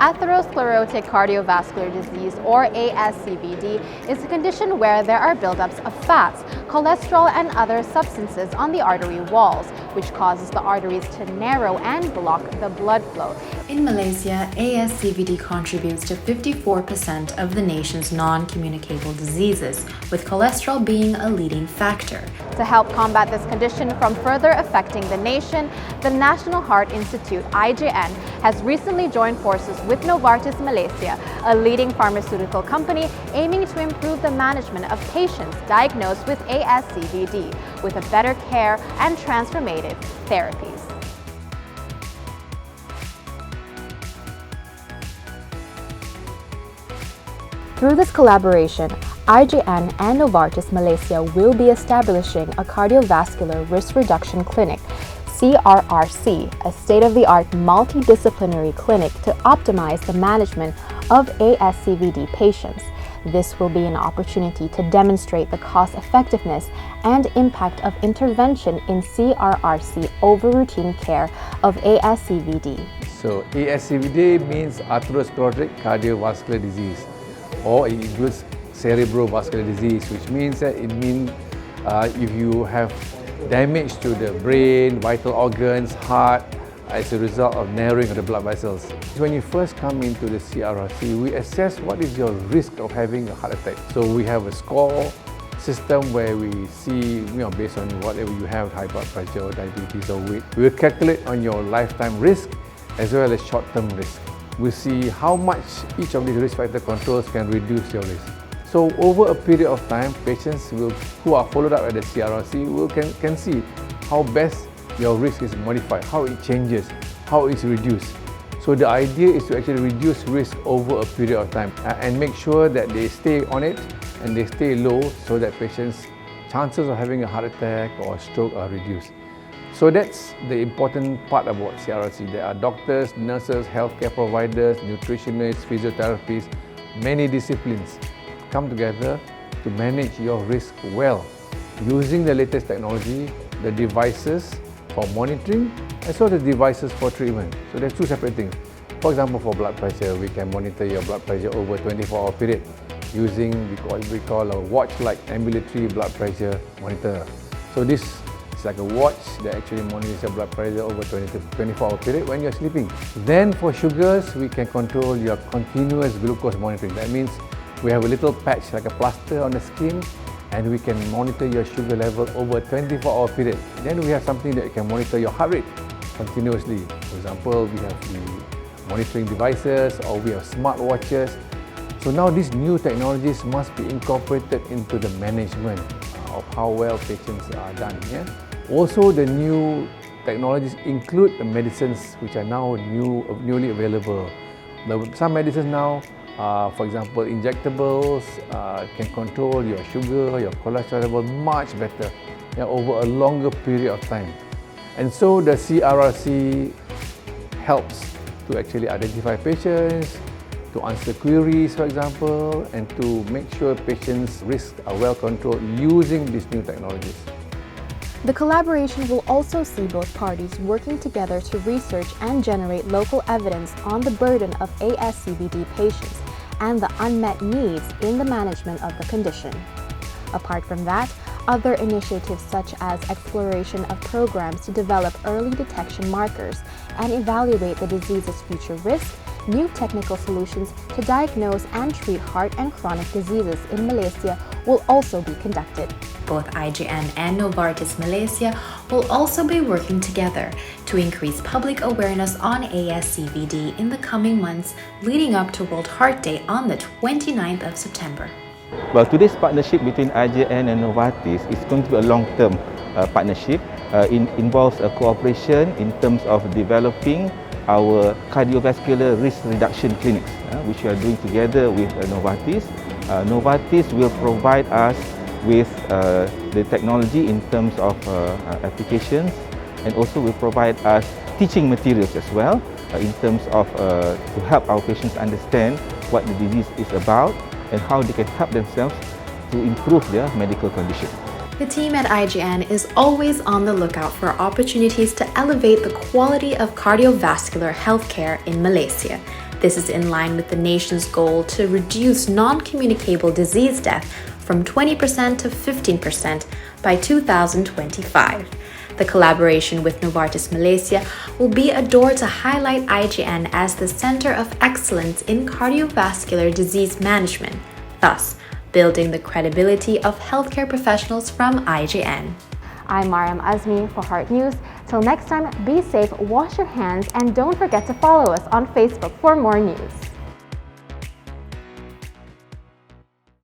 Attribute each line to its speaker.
Speaker 1: Atherosclerotic cardiovascular disease, or ASCVD, is a condition where there are buildups of fats, cholesterol, and other substances on the artery walls, which causes the arteries to narrow and block the blood flow.
Speaker 2: In Malaysia, ASCVD contributes to 54% of the nation's non-communicable diseases, with cholesterol being a leading factor.
Speaker 1: To help combat this condition from further affecting the nation, the National Heart Institute, IJN, has recently joined forces with Novartis Malaysia, a leading pharmaceutical company aiming to improve the management of patients diagnosed with ASCVD with a better care and transformative therapies. Through this collaboration, IJN and Novartis Malaysia will be establishing a cardiovascular risk reduction clinic, CRRC, a state-of-the-art multidisciplinary clinic to optimize the management of ASCVD patients. This will be an opportunity to demonstrate the cost-effectiveness and impact of intervention in CRRC over routine care of ASCVD.
Speaker 3: So ASCVD means atherosclerotic cardiovascular disease, or it includes cerebrovascular disease, which means that if you have damage to the brain, vital organs, heart, as a result of narrowing of the blood vessels. When you first come into the CRRC, we assess what is your risk of having a heart attack. So we have a score system where we see, based on whatever you have, high blood pressure, or diabetes, or weight. We will calculate on your lifetime risk as well as short-term risk. We see how much each of these risk factor controls can reduce your risk. So over a period of time, patients who are followed up at the CRRC can see how best your risk is modified, how it changes, how it's reduced. So the idea is to actually reduce risk over a period of time and make sure that they stay on it and they stay low so that patients' chances of having a heart attack or a stroke are reduced. So that's the important part about CRRC. There are doctors, nurses, healthcare providers, nutritionists, physiotherapists, many disciplines come together to manage your risk well using the latest technology, the devices for monitoring as well as devices for treatment. So there's two separate things. For example, for blood pressure, we can monitor your blood pressure over a 24-hour period using what we call a watch-like ambulatory blood pressure monitor. So this is like a watch that actually monitors your blood pressure over a 24-hour period when you're sleeping. Then for sugars, we can control your continuous glucose monitoring. That means we have a little patch like a plaster on the skin and we can monitor your sugar level over a 24-hour period. Then we have something that can monitor your heart rate continuously. For example, we have the monitoring devices or we have smart watches. So now these new technologies must be incorporated into the management of how well patients are done. Yeah? Also, the new technologies include the medicines which are now newly available. Some medicines now, for example, injectables can control your sugar, your cholesterol level much better over a longer period of time. And so the CRRC helps to actually identify patients, to answer queries, for example, and to make sure patients' risks are well controlled using these new technologies.
Speaker 1: The collaboration will also see both parties working together to research and generate local evidence on the burden of ASCVD patients and the unmet needs in the management of the condition. Apart from that, other initiatives such as exploration of programs to develop early detection markers and evaluate the disease's future risk, new technical solutions to diagnose and treat heart and chronic diseases in Malaysia will also be conducted.
Speaker 2: Both IJN and Novartis Malaysia will also be working together to increase public awareness on ASCVD in the coming months leading up to World Heart Day on the 29th of September.
Speaker 4: Well, today's partnership between IJN and Novartis is going to be a long-term partnership. It involves a cooperation in terms of developing our cardiovascular risk reduction clinics, which we are doing together with Novartis. Novartis will provide us with the technology in terms of applications, and also will provide us teaching materials as well in terms of to help our patients understand what the disease is about and how they can help themselves to improve their medical condition.
Speaker 2: The team at IJN is always on the lookout for opportunities to elevate the quality of cardiovascular healthcare in Malaysia. This is in line with the nation's goal to reduce non-communicable disease death from 20% to 15% by 2025. The collaboration with Novartis Malaysia will be a door to highlight IGN as the center of excellence in cardiovascular disease management, thus building the credibility of healthcare professionals from IGN.
Speaker 1: I'm Mariam Azmi for Heart News. Till next time, be safe, wash your hands, and don't forget to follow us on Facebook for more news.